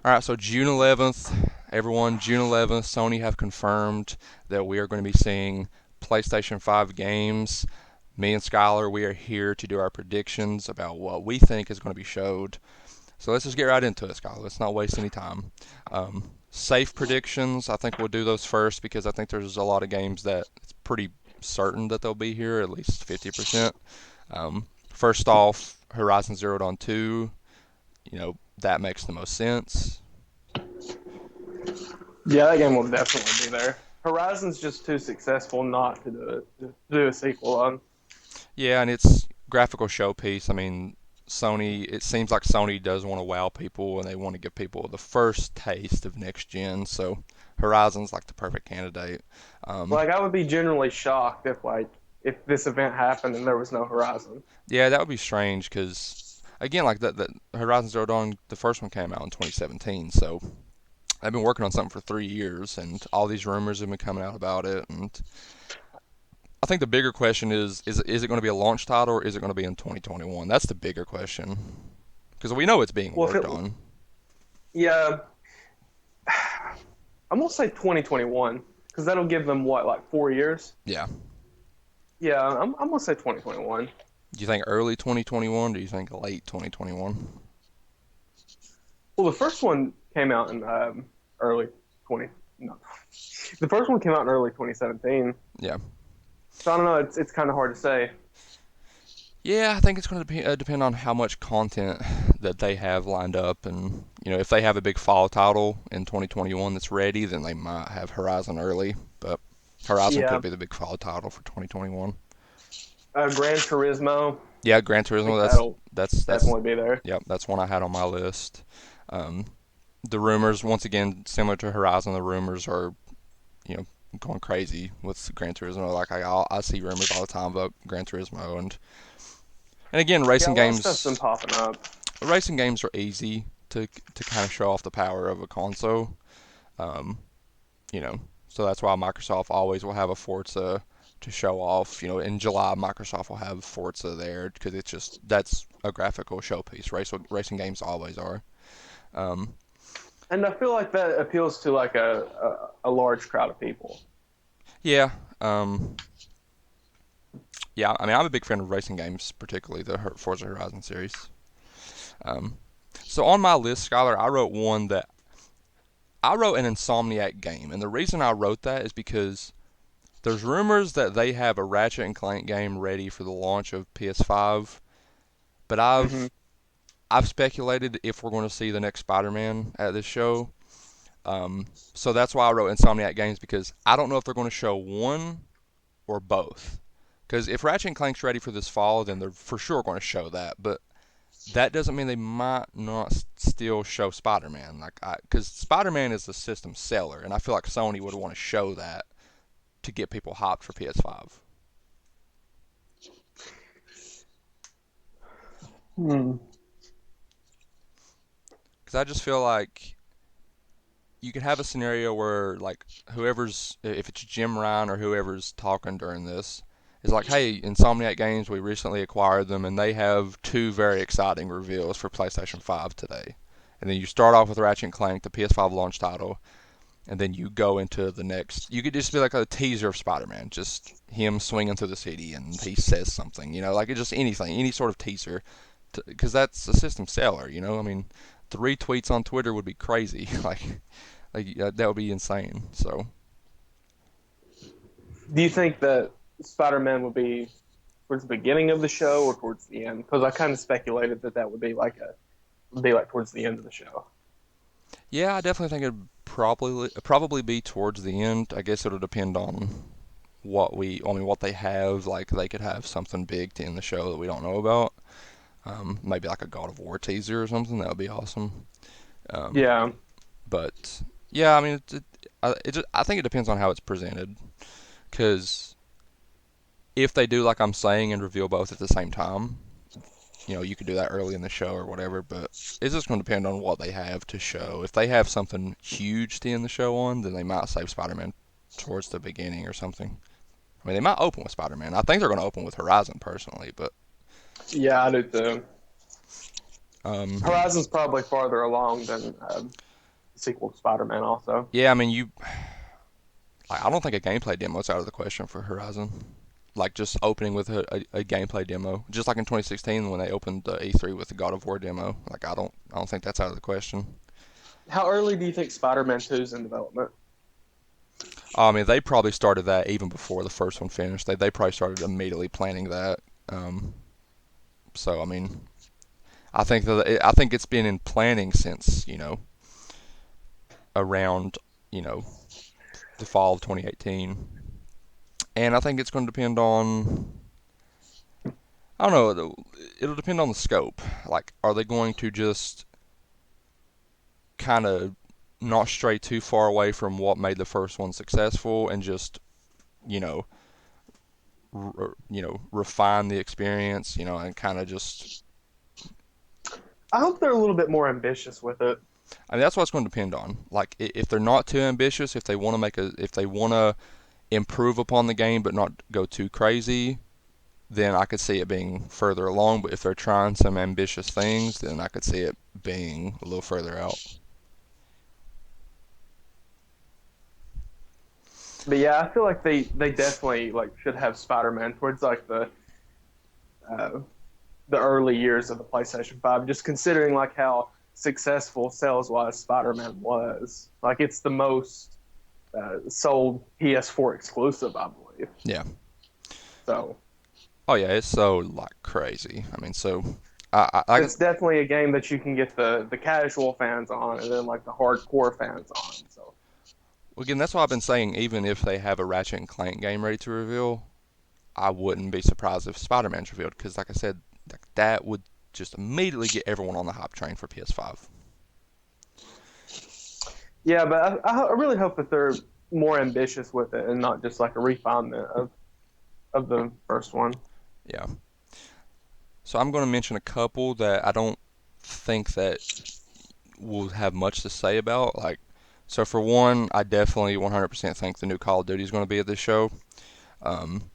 All right, so June 11th, everyone, June 11th, Sony have confirmed that we are going to be seeing PlayStation 5 games. Me and Skylar, we are here to do our predictions about what we think is going to be showed. So let's just get right into it, Skylar. Let's not waste any time. Safe predictions, I think we'll do those first because I think there's a lot of games that it's pretty certain that they'll be here, at least 50%. First off, Horizon Zero Dawn 2, that makes the most sense. Yeah, that game will definitely be there. Horizon's just too successful not to do a sequel on. Yeah, and it's graphical showpiece. I mean, it seems like Sony does want to wow people and they want to give people the first taste of next gen. So Horizon's like the perfect candidate. Um, Like I would be genuinely shocked if this event happened and there was no Horizon. yeah, that would be strange because again, like that Horizon Zero Dawn, the first one came out in 2017. So I've been working on something for 3 years, and all these rumors have been coming out about it. And I think the bigger question is it going to be a launch title or is it going to be in 2021? That's the bigger question because we know it's being Well, if worked it, on. yeah, I'm gonna say 2021 because that'll give them what, like 4 years? Yeah. Yeah, I'm gonna say 2021. Do you think early 2021 or do you think late 2021? Well, the first one came out in early 20. No, the first one came out in early 2017. Yeah. So I don't know. It's kind of hard to say. Yeah, I think it's going to depend on how much content that they have lined up, and if they have a big fall title in 2021 that's ready, then they might have Horizon early. But Horizon could Yeah, be the big fall title for 2021. Gran Turismo. Yeah, Gran I Turismo. think That's that'll that's definitely be there. yep. That's one I had on my list. Um, the rumors, once again, similar to Horizon, the rumors are you know going crazy with Gran Turismo. Like I see rumors all the time about Gran Turismo, and again, Yeah, a lot of stuff's been popping up. racing games are easy to kind of show off the power of a console. Um, you know, so that's why Microsoft always will have a Forza to show off. In July, Microsoft will have Forza there because that's a graphical showpiece. Racing games always are. Um, And I feel like that appeals to like a large crowd of people. yeah, um, yeah. I mean, I'm a big fan of racing games, particularly the Forza Horizon series. Um, so on my list, Skylar, I wrote an Insomniac game, and the reason I wrote that is because there's rumors that they have a Ratchet and Clank game ready for the launch of PS5, but Hmm. I've speculated if we're going to see the next Spider-Man at this show. So that's why I wrote Insomniac Games because I don't know if they're going to show one or both. Because if Ratchet and Clank's ready for this fall, then they're for sure going to show that. But that doesn't mean they might not still show Spider-Man. Because Spider-Man is a system seller, and I feel like Sony would want to show that to get people hyped for PS5. Hmm. Because I just feel like you could have a scenario where like if it's Jim Ryan or whoever's talking during this is like, hey, Insomniac Games, we recently acquired them and they have two very exciting reveals for PlayStation 5 today. And then you start off with Ratchet and Clank, the PS5 launch title, and then you go into the next. You could just be like a teaser of Spider-Man, just him swinging through the city and he says something, like just anything, any sort of teaser, because that's a system seller. I mean, 3 tweets on Twitter would be crazy. That would be insane. So Do you think that Spider-Man would be towards the beginning of the show or towards the end? Because I kind of speculated that that would be like towards the end of the show. yeah, I definitely think it'd probably be towards the end. I guess it'll depend on what they have. Like they could have something big to end the show that we don't know about. Maybe like a God of War teaser or something. That would be awesome. Um, Yeah, but yeah, I mean, I think it depends on how it's presented. Because if they do like I'm saying and reveal both at the same time, you could do that early in the show or whatever, but it's just going to depend on what they have to show. If they have something huge to end the show on, then they might save Spider-Man towards the beginning or something. I mean, they might open with Spider-Man. I think they're going to open with Horizon personally, but yeah, I do too. um, Horizon's probably farther along than sequel to Spider-Man also. Yeah, I mean, I don't think a gameplay demo is out of the question for Horizon. Like just opening with a gameplay demo, just like in 2016 when they opened the E3 with the God of War demo. Like I don't think that's out of the question. How early do you think Spider-Man 2 is in development? I mean, they probably started that even before the first one finished. They probably started immediately planning that. Um, so I mean, I think it's been in planning since around you know the fall of 2018, and I think it's going to depend on I don't know. It'll depend on the scope. Like, are they going to just kind of not stray too far away from what made the first one successful and just you know refine the experience, and kind of just I hope they're a little bit more ambitious with it. I mean that's what it's going to depend on. Like if they're not too ambitious, if they want to improve upon the game but not go too crazy, then I could see it being further along. But if they're trying some ambitious things, then I could see it being a little further out. But yeah, I feel like they definitely like should have Spider-Man towards like uh, the early years of the PlayStation 5, just considering like how successful sales-wise Spider-Man was. Like it's the most sold PS4 exclusive, I believe. Yeah. So Oh yeah, it's so like crazy. I mean, so I can it's definitely a game that you can get the casual fans on, and then like the hardcore fans on. So well, again, that's why I've been saying. Even if they have a Ratchet and Clank game ready to reveal, I wouldn't be surprised if Spider-Man's revealed because, like I said, that would just immediately get everyone on the hype train for PS5. yeah, but I really hope that they're more ambitious with it and not just like a refinement of the first one. Yeah. So I'm going to mention a couple that I don't think that will have much to say about. Like, so for one, I definitely 100% think the new Call of Duty is going to be at this show. Um,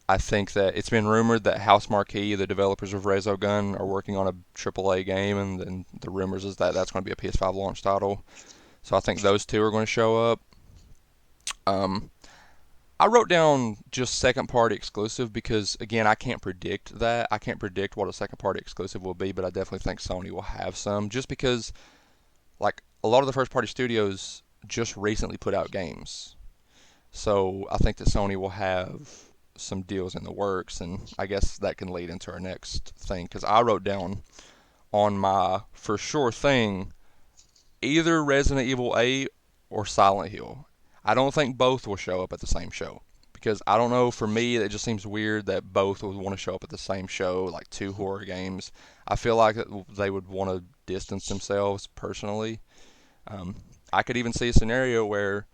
I think that it's been rumored that House Marquee, the developers of Resogun, are working on a AAA game, and then the rumors is that that's going to be a PS5 launch title. So I think those two are going to show up. Um, I wrote down just second party exclusive because again I can't predict that. I can't predict what a second party exclusive will be, but I definitely think Sony will have some just because like a lot of the first party studios just recently put out games. So I think that Sony will have some deals in the works, and I guess that can lead into our next thing because I wrote down on my for sure thing either Resident Evil 8 or Silent Hill. I don't think both will show up at the same show because I don't know. For me, it just seems weird that both would want to show up at the same show, like two horror games. I feel like they would want to distance themselves personally. Um, I could even see a scenario where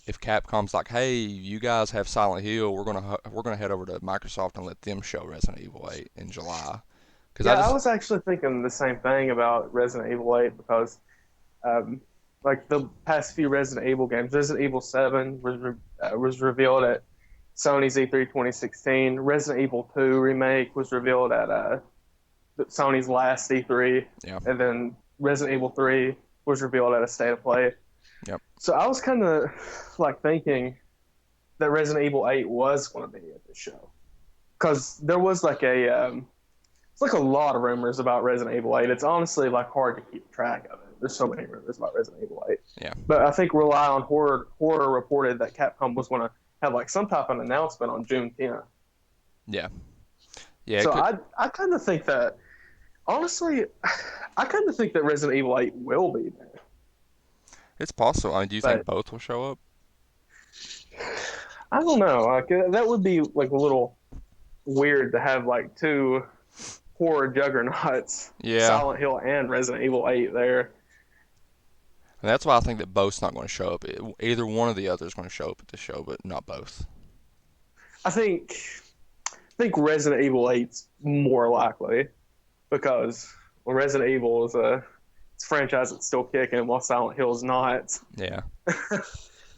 if Capcom's like, "Hey, you guys have Silent Hill, we're gonna head over to Microsoft and let them show Resident Evil 8 in July." Because I Yeah, I just was actually thinking the same thing about Resident Evil 8 because um, like the past few Resident Evil games, Resident Evil 7 was revealed at Sony's E3 2016. Resident Evil 2 remake was revealed at Sony's last E3, yeah, and then Resident Evil 3 was revealed at a State of Play. yep, So I was kind of like thinking that Resident Evil 8 was going to be at the show because there was like it's like a lot of rumors about Resident Evil 8. It's honestly like hard to keep track of it. There's so many rumors about Resident Evil 8. yeah, But I think Rely on Horror reported that Capcom was going to have like some type of announcement on June 10th. yeah, yeah. It So could. I kind of think that honestly, I kind of think that Resident Evil 8 will be there. It's possible. I mean, do you think But both will show up? I don't know. Like that would be like a little weird to have like two horror juggernauts, Yeah, Silent Hill and Resident Evil 8 there. and that's why I think that both's not going to show up. Either one or the other is going to show up at the show, but not both. I think Resident Evil 8's more likely because well, Resident Evil is it's a franchise that's still kicking while Silent Hill is not. Yeah.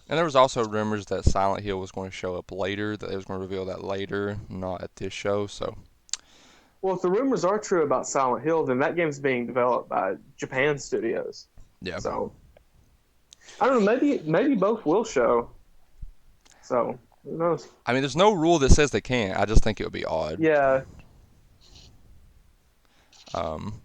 And there was also rumors that Silent Hill was going to show up later, that they was going to reveal that later, not at this show. So Well, if the rumors are true about Silent Hill, then that game's being developed by Japan Studios. yeah, So I don't know. Maybe both will show. So who knows? I mean, there's no rule that says they can't. I just think it would be odd. Yeah, Um,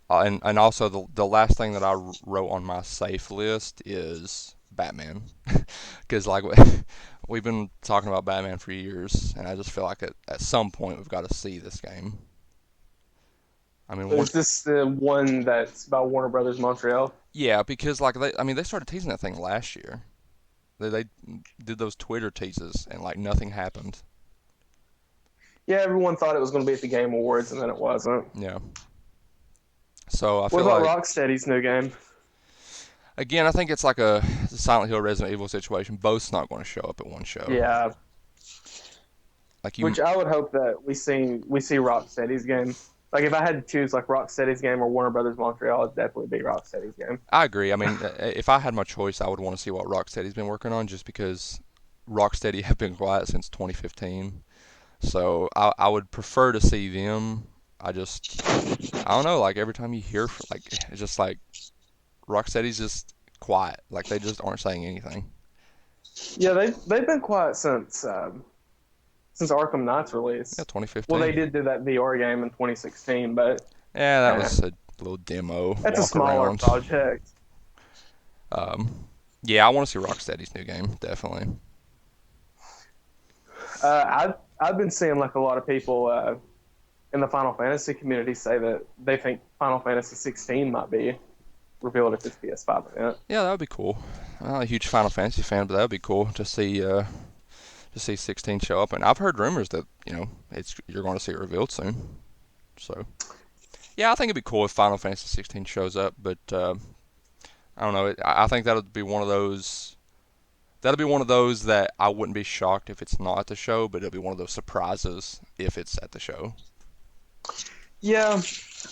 and also the last thing that I wrote on my safe list is Batman, because like we've been talking about Batman for years, and I just feel like at some point we've got to see this game. I mean, one, is this the one that's about Warner Brothers Montreal? yeah, because like I mean, they started teasing that thing last year. They did those Twitter teases, and like nothing happened. Yeah, everyone thought it was going to be at the Game Awards, and then it wasn't. Yeah, so I What feel about like Rocksteady's new game? again, I think it's like a Silent Hill Resident Evil situation. Both's not going to show up at one show. Yeah, Like you, which I would hope that we see Rocksteady's game. Like if I had to choose like Rocksteady's game or Warner Brothers Montreal, it'd definitely be Rocksteady's game. I agree. I mean, if I had my choice, I would want to see what Rocksteady's been working on, just because Rocksteady have been quiet since 2015. So I would prefer to see them. I don't know. Like every time you hear, like it's just like Rocksteady's just quiet. Like they just aren't saying anything. Yeah, they've been quiet since Arkham Knight's Yeah, release. Well, they 2015. did do that VR game in 2016, but Yeah, that eh, was a little demo that's a walk smaller around. project. Yeah, I want to see Rocksteady's new game definitely. I've been seeing like a lot of people in the Final Fantasy community say that they think Final Fantasy 16 might be revealed at this PS5 event. Yeah, that would be cool. I'm not a huge Final Fantasy fan, but that would be cool to see 16 show up. And I've heard rumors that it's you're going to see it revealed soon. So yeah, I think it'd be cool if Final Fantasy 16 shows up. But I don't know. I think that'll be one of those. That'll be one of those that I wouldn't be shocked if it's not at the show, but it'll be one of those surprises if it's at the show. Yeah,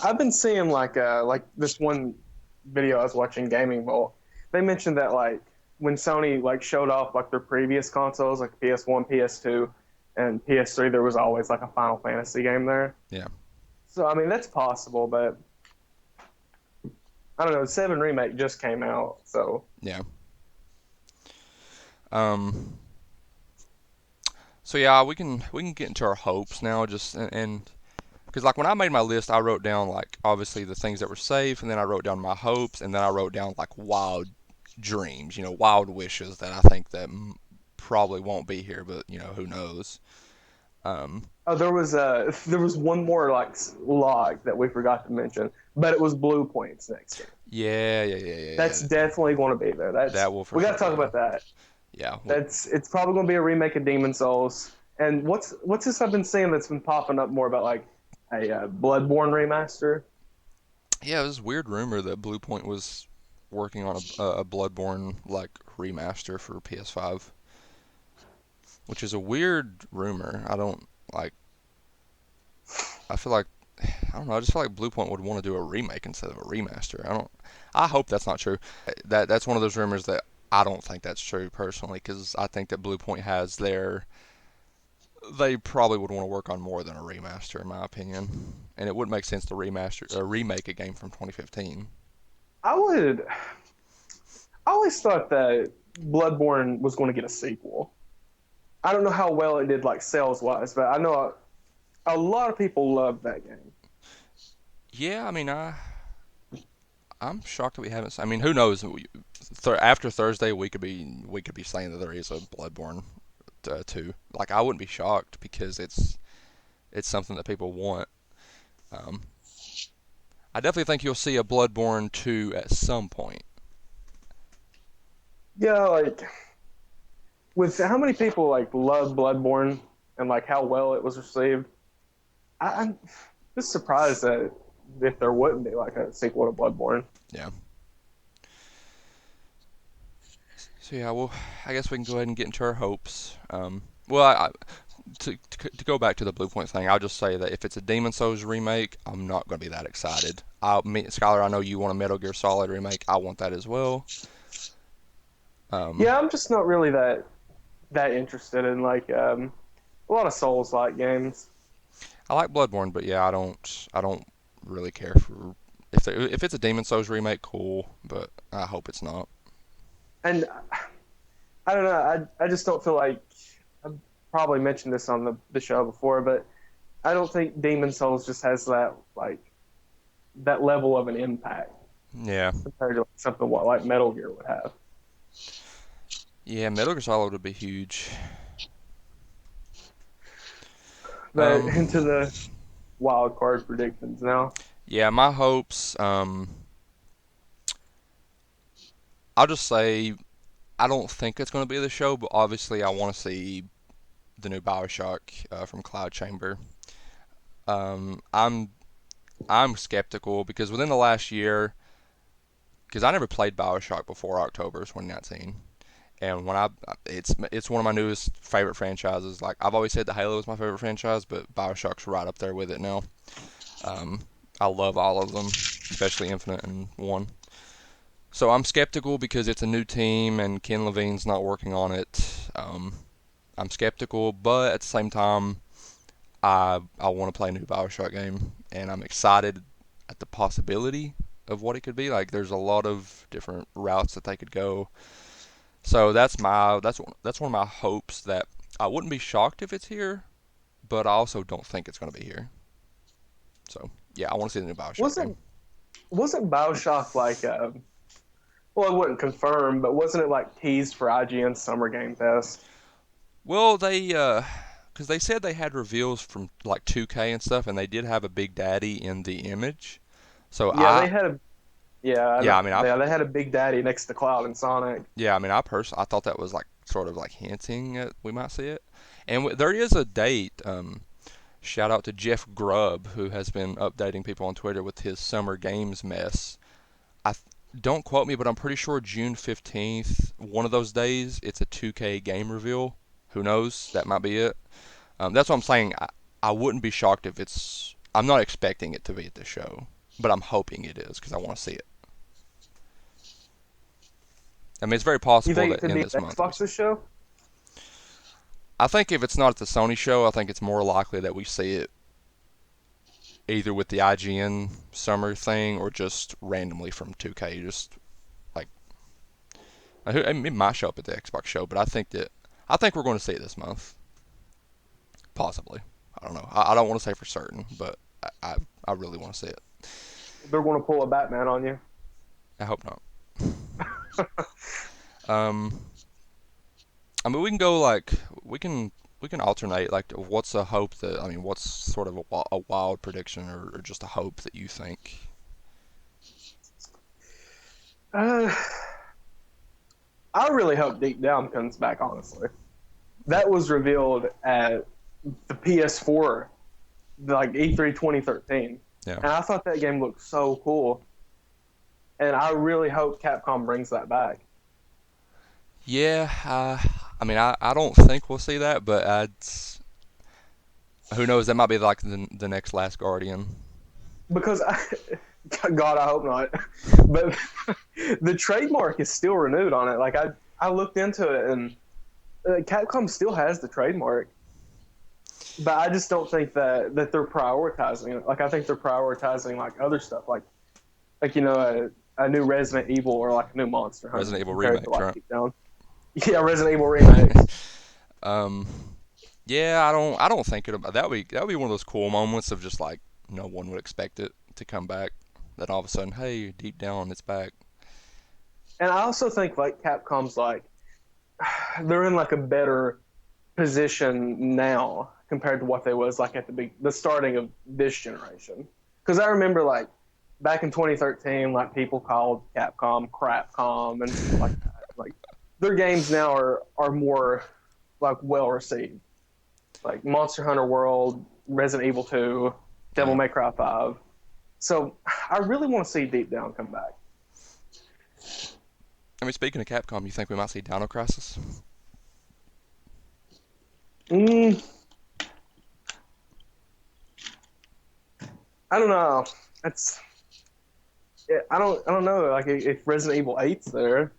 I've been seeing like this one video I was watching Gaming Bowl. They mentioned that like when Sony like showed off like their previous consoles like PS1, PS2, and PS3, there was always like a Final Fantasy game there. Yeah, So I mean that's possible, but I don't know. Seven Remake just came out, so yeah. Um. So yeah, we can get into our hopes now. Just and because like when I made my list, I wrote down like obviously the things that were safe, and then I wrote down my hopes, and then I wrote down like wild dreams, wild wishes that I think that probably won't be here, but who knows? Um, oh, there was one more like log that we forgot to mention, but it was Blue Point's next game. yeah, yeah, yeah, yeah, That's yeah. definitely going to be there. That's That will for we got sure to be talk there. about that. Yeah, well, It's probably going to be a remake of Demon Souls. And what's this I've been seeing that's been popping up more about like a Bloodborne remaster? yeah. There's weird rumor that Blue Point was working on a Bloodborne like remaster for PS5, which is a weird rumor. I don't like. I feel like I don't know. I just feel like Bluepoint would want to do a remake instead of a remaster. I don't. I hope that's not true. That's one of those rumors that I don't think that's true personally, because I think that Bluepoint has their. They probably would want to work on more than a remaster, in my opinion. And it wouldn't make sense to remake a game from 2015. I would. I always thought that Bloodborne was going to get a sequel. I don't know how well it did like sales wise, but I know a lot of people love that game. Yeah, I mean, I'm shocked that we haven't. I mean, who knows? After Thursday, we could be saying that there is a Bloodborne 2. Like, I wouldn't be shocked because it's something that people want. Um, I definitely think you'll see a Bloodborne 2 at some point. Yeah, like with how many people like love Bloodborne and like how well it was received, I'm just surprised that if there wouldn't be like a sequel to Bloodborne. Yeah. So yeah, well, I guess we can go ahead and get into our hopes. Well, to go back to the Blue Point thing, I'll just say that if it's a Demon Souls remake, I'm not going to be that excited. Skylar, I know you want a Metal Gear Solid remake. I want that as well. Um, Yeah, I'm just not really that interested in like a lot of Souls like games. I like Bloodborne, but yeah, I don't really care for if it's a Demon Souls remake, cool, but I hope it's not. And I don't know. I just don't feel like I've probably mentioned this on the show before, but I don't think Demon Souls just has that like that level of an impact Yeah, compared to something what like Metal Gear would have. yeah, Metal Gear Solid would be huge. But Um, into the wild card predictions now. yeah, my hopes. I'll just say I don't think it's going to be the show, but obviously I want to see the new Bioshock from Cloud Chamber. Um, I'm I'm skeptical because within the last year, because I never played Bioshock before October 2019, and when it's one of my newest favorite franchises. Like I've always said, that Halo is my favorite franchise, but Bioshock's right up there with it now. Um, I love all of them, especially Infinite and One. So I'm skeptical because it's a new team and Ken Levine's not working on it. I'm skeptical, but at the same time, I want to play a new Bioshock game, and I'm excited at the possibility of what it could be. Like, there's a lot of different routes that they could go. So that's one of my hopes, that I wouldn't be shocked if it's here, but I also don't think it's going to be here. So yeah, I want to see the new Bioshock game. Wasn't wasn't Bioshock like well, it wasn't confirmed, but wasn't it like teased for IGN Summer Game Fest? Well, because they said they had reveals from like 2K and stuff, and they did have a Big Daddy in the image. So Yeah, they had a yeah, I mean, they had a Big Daddy next to Cloud and Sonic. I personally I thought that was like sort of like hinting at we might see it, and there is a date. Shout out to Jeff Grubb, who has been updating people on Twitter with his Summer Games mess. I don't quote me, but I'm pretty sure June 15th, one of those days, it's a 2K game reveal. Who knows? That might be it. That's what I'm saying. I wouldn't be shocked if it's. I'm not expecting it to be at the show, but I'm hoping it is because I want to see it. I mean, it's very You possible think it that could in be this month we see Xbox's it. show? I think if it's not at the Sony show, I think it's more likely that we see it either with the IGN summer thing or just randomly from 2K. Just like it might show up at the Xbox show, but I think we're going to see it this month, possibly. I don't know. I don't want to say for certain, but I really want to see it. They're going to pull a Batman on you. I hope not. Um, I mean, we can go like we can alternate. Like, what's a hope that I mean, what's sort of a wild prediction or just a hope that you think? Uh, I really hope Deep Down comes back. Honestly, that was revealed at the PS4, like E3 2013, Yeah. and I thought that game looked so cool. And I really hope Capcom brings that back Yeah. I mean, I don't think we'll see that, but who knows? That might be like the next Last Guardian. because God, I hope not. But the trademark is still renewed on it. Like I looked into it, and Capcom still has the trademark. But I just don't think that they're prioritizing it. Like I think they're prioritizing like other stuff, like a new Resident Evil or like a new Monster Hunter Resident Evil compared remake, to like right? Deep Down. Yeah, Resident Evil remakes. um, yeah, I don't think it'll. That would be one of those cool moments of just like no one would expect it to come back. Then all of a sudden, hey, deep down, it's back. And I also think like Capcom's like they're in like a better position now compared to what they was like at the starting of this generation. Because I remember like back in 2013, like people called Capcom Crapcom and stuff like that. Like their games now are more like well received. Like Monster Hunter World, Resident Evil 2, Devil Yeah. May Cry 5. So I really want to see Deep Down come back. I mean, speaking of Capcom, you think we might see Dino Crisis? Mm, I don't know. That's I don't know. Like if Resident Evil 8's there,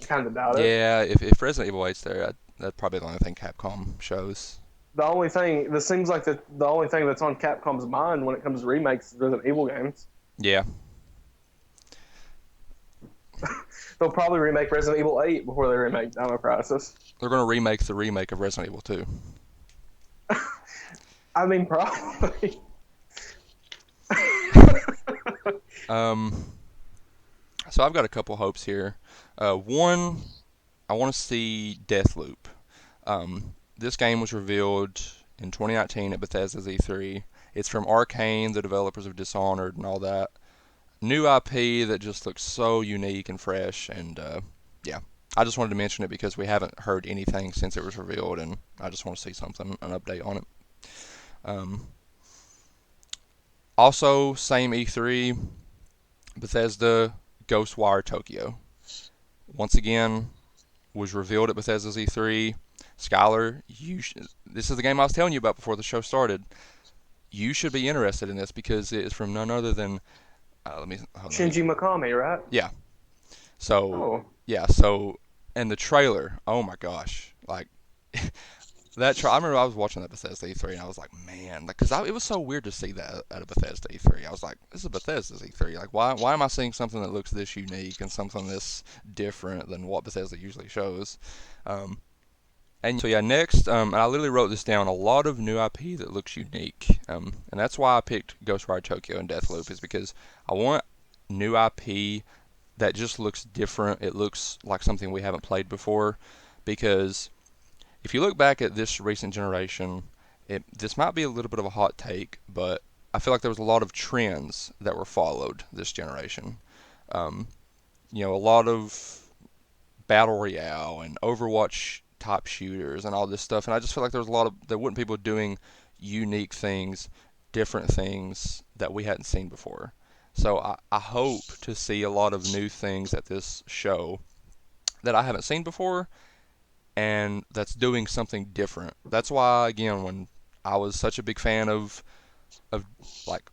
I kind of doubt it. Yeah, if Resident Evil 8's there, that's probably the only thing Capcom shows. the only thing this seems like the only thing that's on Capcom's mind when it comes to remakes is Resident Evil games. Yeah, They'll probably remake Resident Evil 8 before they remake Dino Crisis. they're gonna remake the remake of Resident Evil 2. I mean, probably. Um, so I've got a couple hopes here. One, I want to see Deathloop. This game was revealed in 2019 at Bethesda's E3. It's from Arcane, the developers of Dishonored and all that. New IP that just looks so unique and fresh, and yeah, I just wanted to mention it because we haven't heard anything since it was revealed, and I just want to see something, an update on it. Um, Also, same E3, Bethesda Ghostwire Tokyo. Once again, was revealed at Bethesda's E3. Skylar, this is the game I was telling you about before the show started. You should be interested in this because it is from none other than Shinji Mikami, right? yeah. So Oh, yeah, so and the trailer, oh my gosh, like I remember I was watching that Bethesda E3 and I was like, man, like, cause it was so weird to see that at a Bethesda E3. I was like, this is Bethesda's E3. Like, why am I seeing something that looks this unique and something this different than what Bethesda usually shows? Um, and so yeah, next, and I literally wrote this down. A lot of new IP that looks unique, and that's why I picked Ghostwire Tokyo and Deathloop is because I want new IP that just looks different. It looks like something we haven't played before, because if you look back at this recent generation, this might be a little bit of a hot take, but I feel like there was a lot of trends that were followed this generation. Um, a lot of battle royale and Overwatch type shooters and all this stuff, and I just feel like there weren't people doing unique things, different things that we hadn't seen before. So I hope to see a lot of new things at this show that I haven't seen before and that's doing something different. That's why again when I was such a big fan of like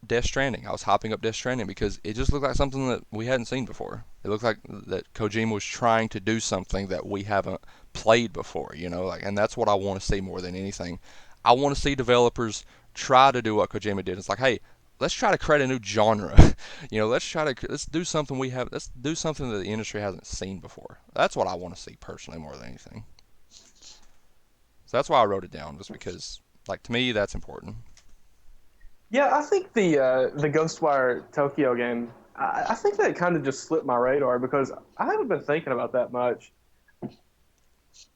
Death Stranding, I was hopping up Death Stranding because it just looked like something that we hadn't seen before. It looked like that Kojima was trying to do something that we haven't played before, like, and that's what I want to see more than anything. I want to see developers try to do what Kojima did. It's like, hey, let's try to create a new genre. Let's do something let's do something that the industry hasn't seen before. That's what I want to see personally more than anything. So that's why I wrote it down, just because, like, to me, that's important. yeah. I think the Ghostwire Tokyo game. I think that kind of just slipped my radar because I haven't been thinking about that much.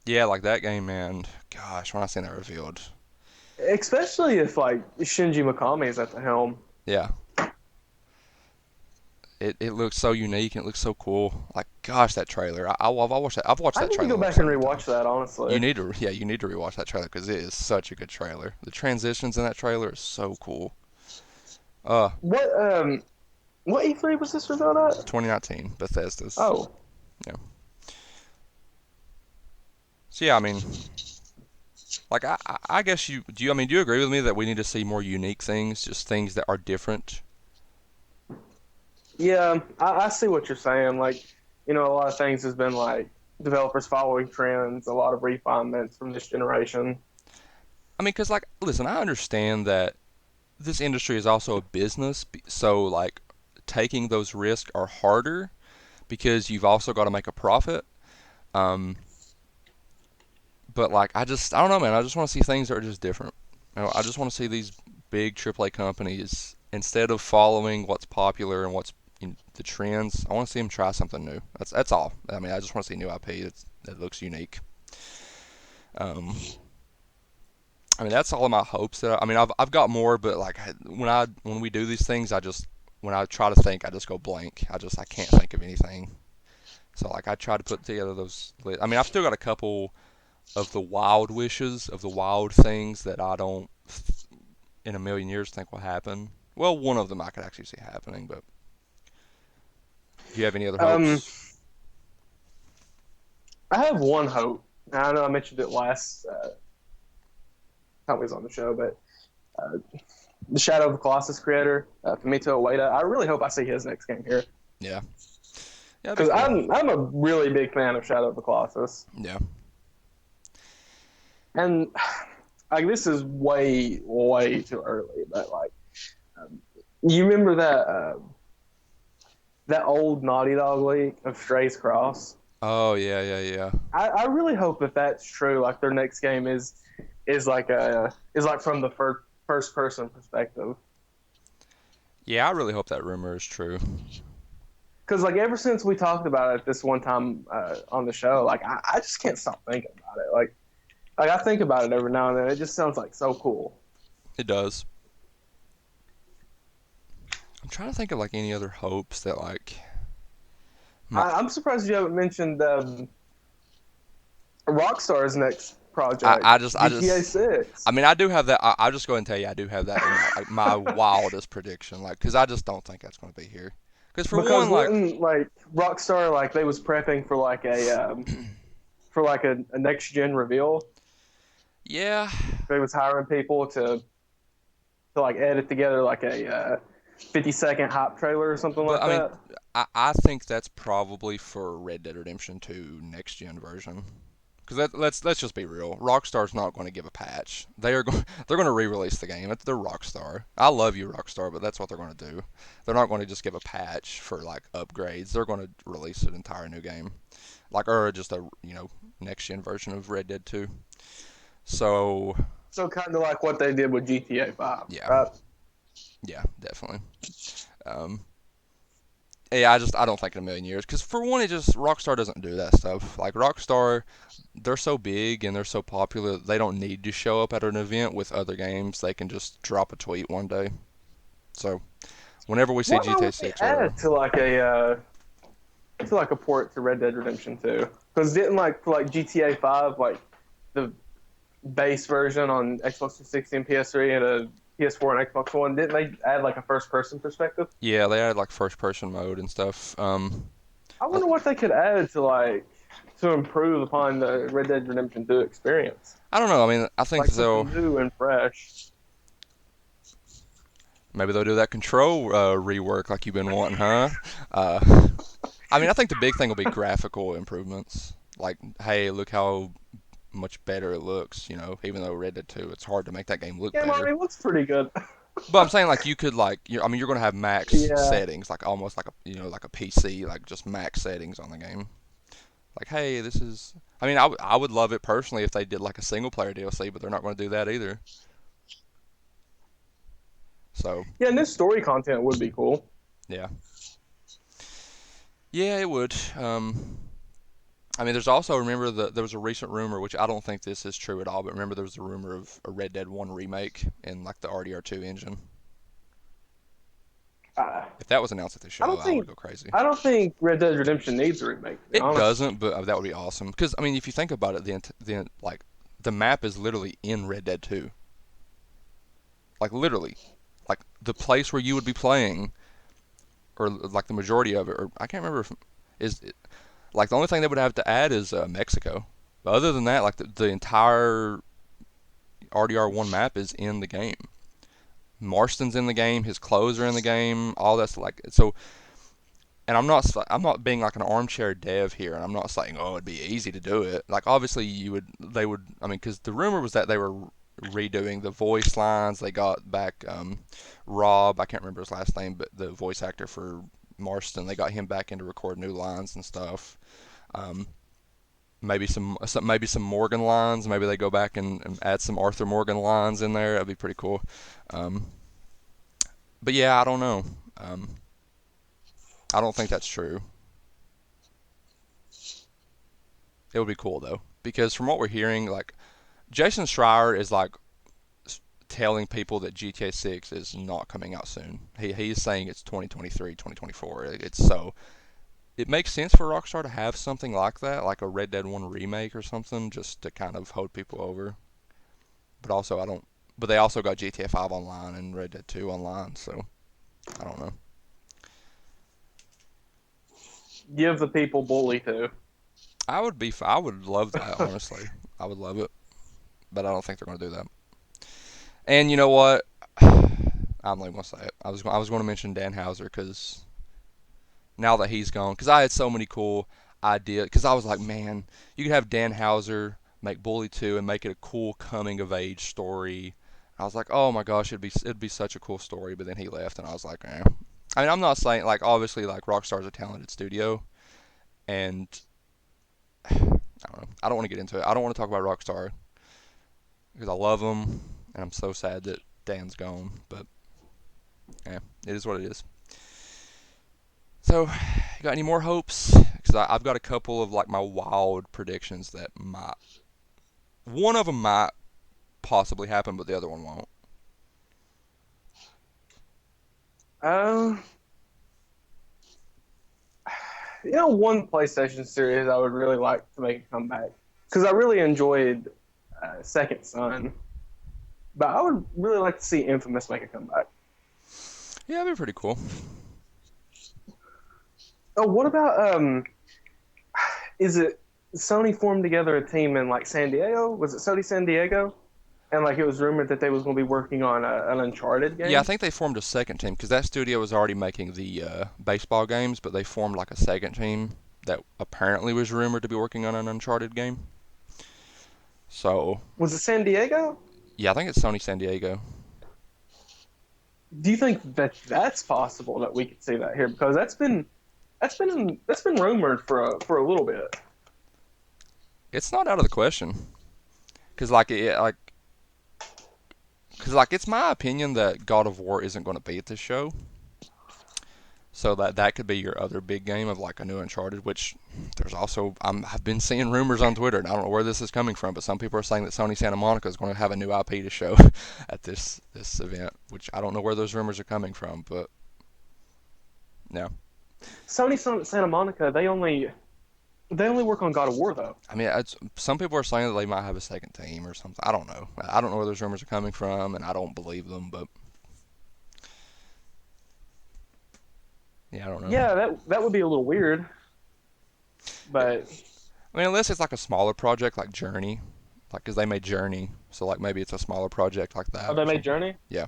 Yeah, like that game, man. Gosh, when I seen that revealed, Especially if like Shinji Mikami is at the helm. yeah, it looks so unique and it looks so cool. Like, gosh, that trailer. I've watched that. I've watched I that need to trailer go like back and so many rewatch times. that. Honestly, You need to rewatch that trailer because it is such a good trailer. The transitions in that trailer is so cool. Uh, what what E3 was this revealed at? 2019 Bethesda's. Oh, Yeah. So yeah, I mean, like I guess I mean, do you agree with me that we need to see more unique things, just things that are different? yeah. I see what you're saying. Like, a lot of things has been like developers following trends, a lot of refinements from this generation. I mean, because, like, listen, I understand that this industry is also a business, so, like, taking those risks are harder because you've also got to make a profit. Um, but, like, I don't know, man. I just want to see things that are just different. I just want to see these big AAA companies, instead of following what's popular and what's in the trends, I want to see them try something new. That's all. I mean, I just want to see new IP that looks unique. Um, I mean, that's all of my hopes. I mean, I've got more, but like when we do these things, when I try to think, I just go blank. I can't think of anything. So like I try to put together those. I mean, I've still got a couple of the wild wishes of the wild things that I don't in a million years think will happen. Well, one of them I could actually see happening, but do you have any other Um, hopes? I have one hope. I know I mentioned it last time we was on the show, but uh, the Shadow of the Colossus creator, Fumito Ueda. I really hope I see his next game here Yeah, yeah, that'd be because cool. I'm a really big fan of Shadow of the Colossus, Yeah, and like this is way too early, but like um, you remember that old Naughty Dog leak of Strays Cross? Oh yeah, yeah, yeah. I really hope that that's true. Like their next game is like from the first person perspective. Yeah, I really hope that rumor is true. Because like ever since we talked about it this one time on the show, like I just can't stop thinking about it. Like I think about it every now and then. It just sounds like so cool. It does. I'm trying to think of like any other hopes that like my I'm surprised you haven't mentioned Rockstar's next project, I GTA just 6. I mean I do have that. I'll just go ahead and tell you I do have that in my like my wildest prediction. Like because I just don't think that's going to be here. Because for Because one, like wouldn't like Rockstar like they was prepping for like a next gen reveal. yeah, They was hiring people to like edit together like a 50-second hype trailer or something but like I mean that. I think that's probably for Red Dead Redemption 2 next gen version. Because let's just be real. Rockstar's not going to give a patch. They're going to re-release the game. They're Rockstar. I love you, Rockstar, but that's what they're going to do. They're not going to just give a patch for like upgrades. They're going to release an entire new game, like or just a next gen version of Red Dead 2. So So kind of like what they did with GTA 5, yeah, right? yeah, definitely. Um, yeah, I don't think in a million years. Because for one, it just Rockstar doesn't do that stuff. Like Rockstar, they're so big and they're so popular. They don't need to show up at an event with other games. They can just drop a tweet one day. So whenever we see What GTA would they 6 or add to like a port to Red Dead Redemption 2? Because didn't like for like GTA 5 like the base version on Xbox 360 and PS3 and a PS4 and Xbox One, didn't they add like a first person perspective? yeah, they added like first person mode and stuff. I I, wonder what they could add to improve upon the Red Dead Redemption 2 experience. I don't know. I mean, I think Like they'll something new and fresh. maybe they'll do that control rework like you've been wanting, huh? Uh, I mean, I think the big thing will be graphical improvements. Like, hey, look how much better it looks. Even though Red Dead 2, it's hard to make that game look Yeah, better. Marty looks pretty good. But I'm saying like you could like I mean you're gonna have max Yeah. settings like almost like a like a PC like just max settings on the game. Like hey this is I mean I would love it personally if they did like a single player DLC but they're not going to do that either. So Yeah, and this story content would be cool. yeah yeah it would. I mean there's also remember there was a recent rumor which I don't think this is true at all but remember there was a rumor of a Red Dead 1 remake in like the RDR2 engine. Uh, If that was announced at the I show don't I would think go crazy. I don't think Red Dead Redemption needs a remake, to be It honest. doesn't, but that would be awesome. Because I mean, if you think about it, the like the map is literally in Red Dead 2. Like literally, like the place where you would be playing, or like the majority of it, or I can't remember if is like the only thing they would have to add is Mexico. But other than that, like the entire RDR1 map is in the game. Marston's in the game. His clothes are in the game. All that's like so. And I'm not being like an armchair dev here, and I'm not saying oh it'd be easy to do it. Like obviously they would I mean because the rumor was that they were redoing the voice lines. They got back Rob I can't remember his last name, but the voice actor for Marston they got him back in to record new lines and stuff. Um, maybe some Morgan lines. Maybe they go back and add some Arthur Morgan lines in there. That'd be pretty cool. Um, but yeah, I don't know. Um, I don't think that's true. It would be cool though, because from what we're hearing, like Jason Schreier is like telling people that GTA 6 is not coming out soon. He is saying it's 2023, 2024. It's so it makes sense for Rockstar to have something like that, like a Red Dead 1 remake or something, just to kind of hold people over. But also, I don't. But they also got GTA 5 online and Red Dead 2 online, so I don't know. Give the people Bully too. I would love that honestly. I would love it, but I don't think they're going to do that. And you know what? I'm not even gonna say it. I was going to mention Dan Houser because now that he's gone, because I had so many cool ideas. Because I was like, man, you could have Dan Houser make Bully 2 and make it a cool coming of age story. I was like, oh my gosh, it'd be such a cool story. But then he left, and I was like, eh. I mean, I'm not saying like obviously like Rockstar's a talented studio, and I don't know. I don't want to get into it. I don't want to talk about Rockstar because I love them, and I'm so sad that Dan's gone. But yeah, it is what it is. So, you got any more hopes? Because I've got a couple of like my wild predictions that might. One of them might possibly happen, but the other one won't. Uh, one PlayStation series I would really like to make a comeback because I really enjoyed Second Son, but I would really like to see Infamous make a comeback. Yeah, that'd be pretty cool. Oh, what about is it Sony formed together a team in like San Diego? Was it Sony San Diego? And like it was rumored that they was going to be working on an Uncharted Yeah, I game. think they formed a second team because that studio was already making the baseball games, but they formed like a second team that apparently was rumored to be working on an Uncharted game. So, Was it San Diego? yeah, I think it's Sony San Diego. Do you think that that's possible that we could see that here? Because that's been rumored for a little bit. It's not out of the question because it's my opinion that God of War isn't going to be at this show. So that could be your other big game of like a new Uncharted, which there's also I've been seeing rumors on Twitter, and I don't know where this is coming from, but some people are saying that Sony Santa Monica is going to have a new IP to show at this event, which I don't know where those rumors are coming from, but no. Sony Santa Monica, they only work on God of War though. I mean, some people are saying that they might have a second team or something. I don't know. I don't know where those rumors are coming from, and I don't believe them, but yeah, I don't know. Yeah, that would be a little weird, but I mean, unless it's like a smaller project like Journey, like because they made Journey, so like maybe it's a smaller project like oh, that they or made something. Journey. Yeah.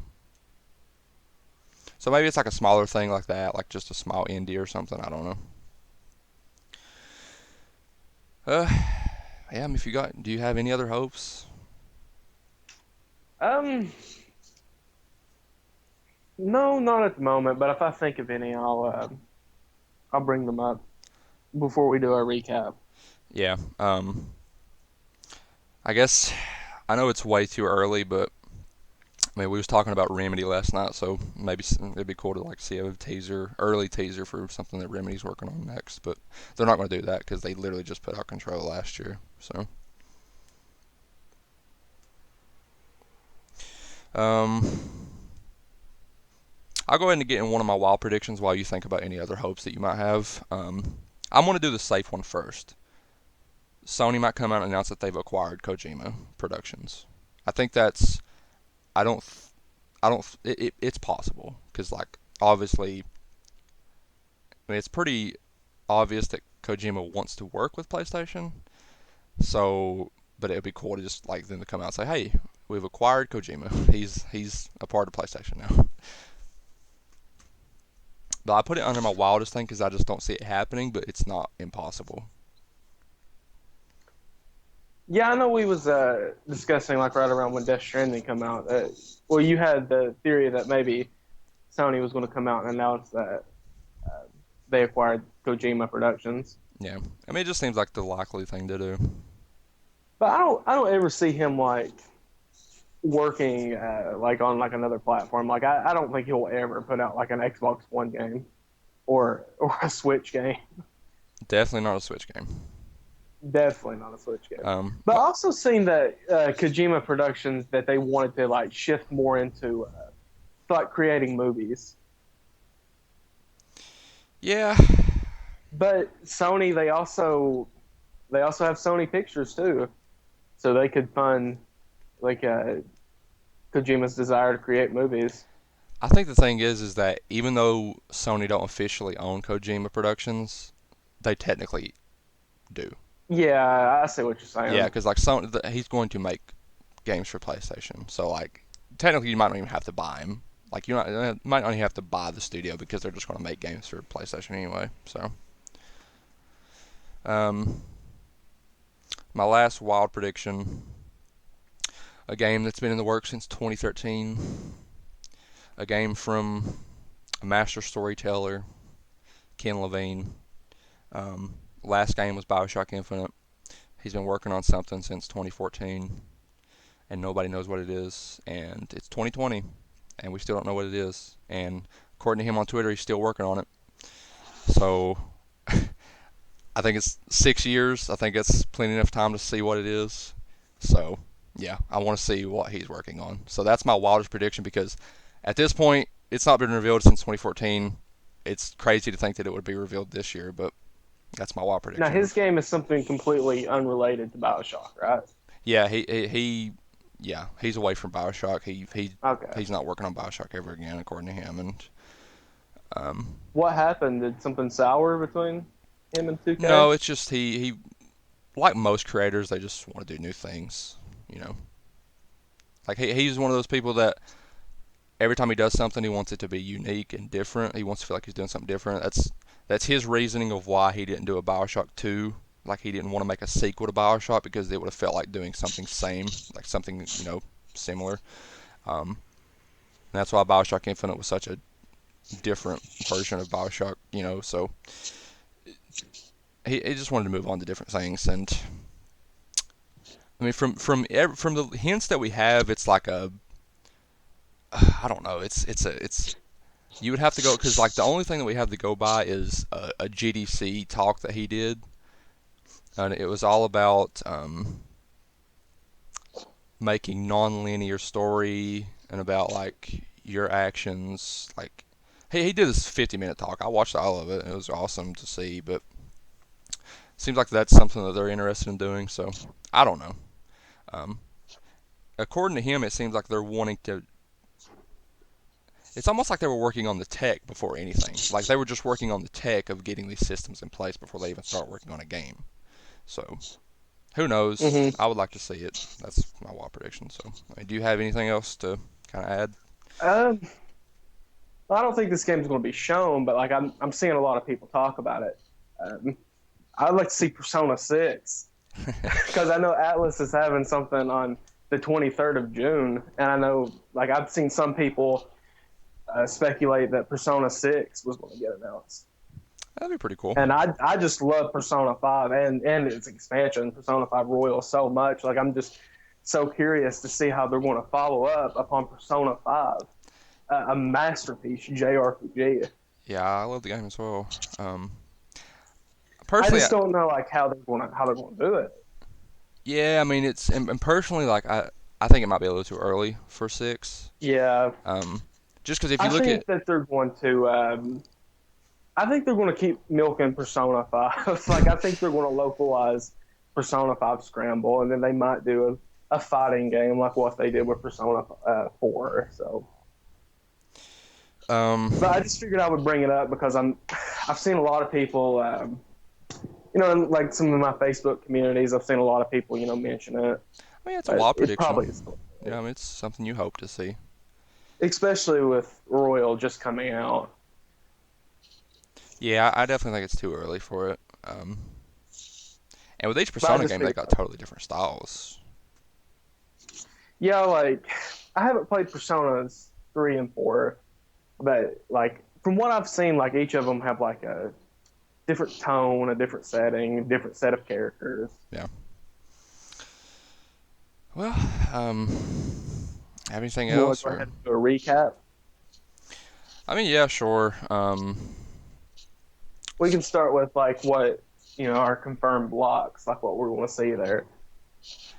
So maybe it's like a smaller thing like that, like just a small indie or something. I don't know. Uh, yeah. I mean, if you got, do you have any other hopes? Um, no, not at the moment. But if I think of any, I'll bring them up before we do our recap. Yeah. I guess I know it's way too early, but I mean, we was talking about Remedy last night, so maybe it'd be cool to like see a teaser, early teaser for something that Remedy's working on next. But they're not going to do that because they literally just put out Control last year. So, um, I'll go ahead and get in one of my wild predictions while you think about any other hopes that you might have. I'm going to do the safe one first. Sony might come out and announce that they've acquired Kojima Productions. I think that's. I don't. I don't. It's possible because like obviously, I mean, it's pretty obvious that Kojima wants to work with PlayStation. So, but it would be cool to just like them to come out and say, "Hey, we've acquired Kojima. He's a part of PlayStation now." But I put it under my wildest thing because I just don't see it happening. But it's not impossible. Yeah, I know we was discussing like right around when Death Stranding come out. Well, you had the theory that maybe Sony was going to come out and announce that they acquired Kojima Productions. Yeah, I mean, it just seems like the likely thing to do. But I don't ever see him like working like on like another platform. Like I don't think he'll ever put out like an Xbox One game or a Switch game. Definitely not a Switch game. Definitely not a Switch game. But I But also seen that Kojima Productions that they wanted to like shift more into like creating movies. yeah, But Sony they also have Sony Pictures too, so they could fund like Kojima's desire to create movies. I think the thing is that even though Sony don't officially own Kojima Productions, they technically do. Yeah, I see what you're Yeah, saying. because like Sony, he's going to make games for PlayStation, so like technically you might not even have to buy him. Like you might not even have to buy the studio because they're just going to make games for PlayStation anyway. So, um, My last wild prediction, a game that's been in the works since 2013, a game from a master storyteller, Ken Levine. Last game was Bioshock Infinite. He's been working on something since 2014, and nobody knows what it is. And it's 2020, and we still don't know what it is. And according to him on Twitter, he's still working on it. So I think it's 6 years. I think it's plenty enough time to see what it is. So yeah, I want to see what he's working on. So that's my wildest prediction because at this point, it's not been revealed since 2014. It's crazy to think that it would be revealed this year, but that's my wild Now prediction. his game is something completely unrelated to Bioshock, right? Yeah, yeah, he's away from Bioshock. Okay. He's not working on Bioshock ever again, according to him. And um, What happened? Did something sour between him and 2K? no, it's just he like most creators, they just want to do new things. You know, like he's one of those people that every time he does something, he wants it to be unique and different. He wants to feel like he's doing something different. That's his reasoning of why he didn't do a Bioshock 2. Like he didn't want to make a sequel to Bioshock because it would have felt like doing something same, like something similar. Um, and that's why Bioshock Infinite was such a different version of Bioshock. So he just wanted to move on to different things. And I mean, from the hints that we have, it's like a I don't know. It's you would have to go because like the only thing that we have to go by is a GDC talk that he did, and it was all about making non-linear story and about like your actions. Like he did this 50-minute talk. I watched all of it. It was awesome to see, but it seems like that's something that they're interested in doing. So I don't know. Um, According to him, it seems like they're wanting to. It's almost like they were working on the tech before anything. Like they were just working on the tech of getting these systems in place before they even start working on a game. So who knows? Mm-hmm. I would like to see it. That's my wild prediction. So, I mean, do you have anything else to kind of add? Um, I don't think this game's going to be shown, but like I'm seeing a lot of people talk about it. Um, I'd like to see Persona 6 because I know Atlas is having something on the 23rd of June, and I know like I've seen some people speculate that Persona 6 was going to get announced. That'd be pretty cool. And I just love Persona 5 and its expansion, Persona 5 Royal, so much. Like I'm just so curious to see how they're going to follow up upon Persona 5, a masterpiece JRPG. Yeah, I love the game as well. Um, I Personally, just don't know like how they're going to do it. yeah, I mean, and personally, like I think it might be a little too early for 6. Yeah, Um, just because if I you look at think that they're going to. I think they're going to keep milking Persona 5. Like I think they're going to localize Persona 5 Scramble, and then they might do a fighting game like what they did with Persona 4. So, but I um, just figured I would bring it up because I've seen a lot of people, in like some of my Facebook communities, I've seen a lot of people, mention it. I mean, it's a But wild it prediction. probably is, Yeah, I mean, it's something you hope to see. especially with Royal just coming out. Yeah, I definitely think it's too early for it. And with each But I Persona just game, they figured, got totally different styles. yeah, like I haven't played Personas 3 and 4, but like from what I've seen, like each of them have like a different tone, a different setting, a different set of characters. Yeah. Well, um, have anything You want else to go or? ahead and do a recap? I mean, yeah, sure. We can start with like what our confirmed blocks, like what we're going to see there.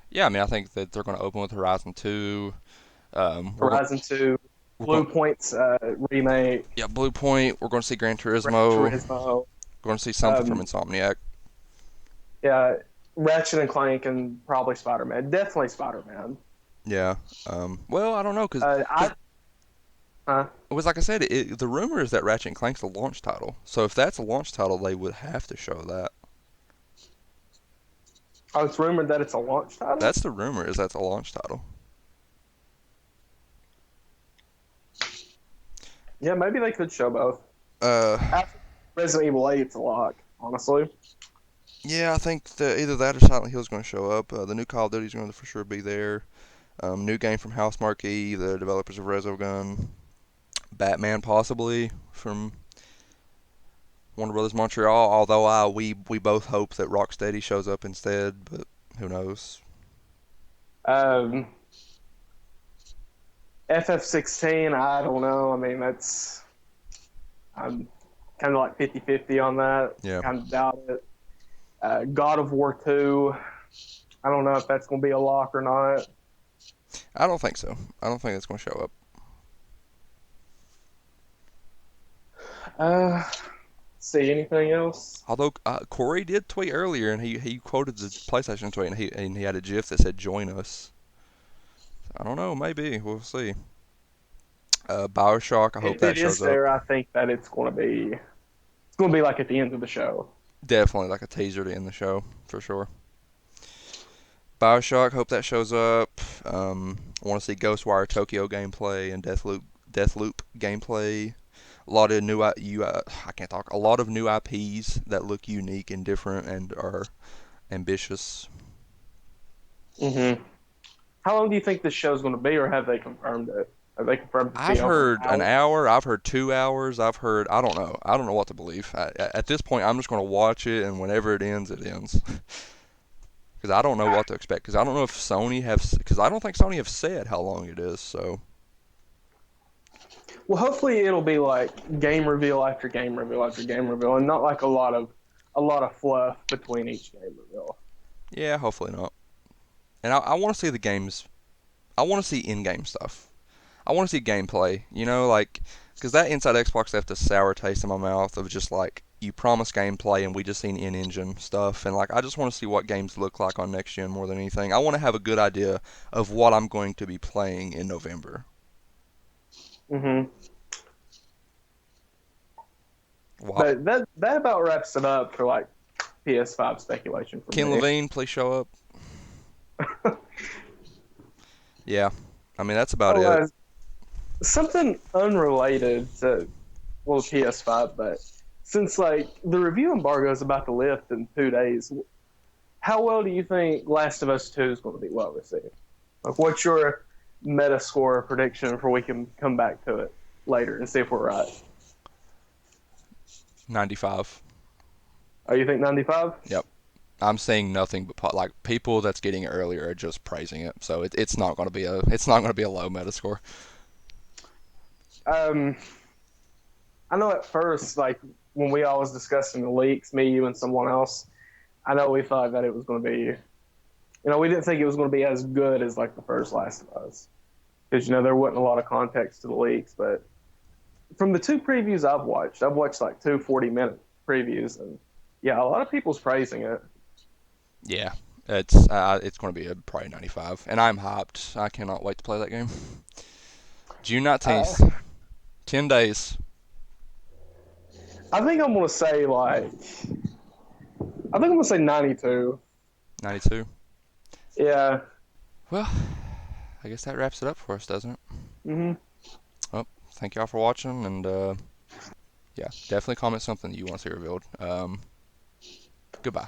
Yeah, I mean, I think that they're going to open with Horizon 2. We're going, Horizon 2, we're going, Blue Point's remake, yeah, Blue Point. We're going to see Gran Gran Turismo. Turismo, We're going to see something from um, Insomniac. yeah, Ratchet and Clank, and probably Spider-Man. Definitely Spider-Man. Yeah. Well, I don't know, I it was like I said, the rumor is that Ratchet and Clank's a launch title. So if that's a launch title, they would have to show that. it's rumored that it's a launch title. That's the rumor, is that's a launch title. Yeah, maybe they could show both. Uh, After Resident Evil 8's a lock, honestly. Yeah, I think either that or Silent Hill is going to show up. The new Call of Duty is going to for sure be there. New game from House Marquee, the developers of Resogun. Batman possibly from Warner Brothers Montreal. Although we both hope that Rocksteady shows up instead, but who knows? Um, FF16, I don't know. I mean, I'm kind of like 50-50 on that. Yeah, Kind of doubt it. God of War 2, I don't know if that's going to be a lock or not. I don't think so. I don't think it's going to show up. See anything else? Although Corey did tweet earlier, and he quoted the PlayStation tweet, and he had a GIF that said "Join us." I don't know. Maybe we'll see. Bioshock. I hope If that it is shows up. there, I think that it's going to be like at the end of the show. Definitely like a teaser to end the show for sure. Bioshock. Hope that shows up. I want to see Ghostwire Tokyo gameplay and Deathloop gameplay. A lot of new I can't talk. A lot of new IPs that look unique and different and are ambitious. Hmm. How long do you think this show's going to be, or have they confirmed it? Have they confirmed it to I've be over an heard an hour? hour. I've heard 2 hours. I've heard I don't know. I don't know what to believe. At this point, I'm just going to watch it, and whenever it ends, it ends. Because I don't know what to expect. Because I don't know if Sony have. Because I don't think Sony have said how long it is. So Well, hopefully it'll be like game reveal after game reveal after game reveal, and not like a lot of fluff between each game reveal. yeah, hopefully not. And I want to see the games. I want to see in-game stuff. I want to see gameplay. Like because that Inside Xbox left a sour taste in my mouth of just like you promise gameplay and we just seen in-engine stuff and like I just want to see what games look like on next gen more than anything. I want to have a good idea of what I'm going to be playing in November. Hmm. Wow. But that about wraps it up for like PS5 speculation for Ken me. Levine, please show up. Yeah, I mean that's about Oh, it. something unrelated to PS5, but since like the review embargo is about to lift in 2 days, how well do you think Last of Us 2 is going to be well received? Like, what's your Metascore prediction for we can come back to it later and see if we're right? 95. Oh, you think 95? Yep. I'm saying nothing but like people that's getting it earlier are just praising it. So it's not going to be a low Metascore. Um, I know at first, like when we all was discussing the leaks, me, you, and someone else, I know we thought that it was going to be, we didn't think it was going to be as good as like the first Last of Us because there wasn't a lot of context to the leaks. But from the two previews I've watched like two 40-minute previews, and yeah, a lot of people's praising it. Yeah, it's going to be probably 95, and I'm hyped. I cannot wait to play that game. June Uh, 19th, 10 days. I think I'm gonna say like I think I'm gonna say 92. 92. Yeah. Well, I guess that wraps it up for us, doesn't it? Hmm. Well, thank y'all for watching, and yeah, definitely comment something that you want to see revealed. Goodbye.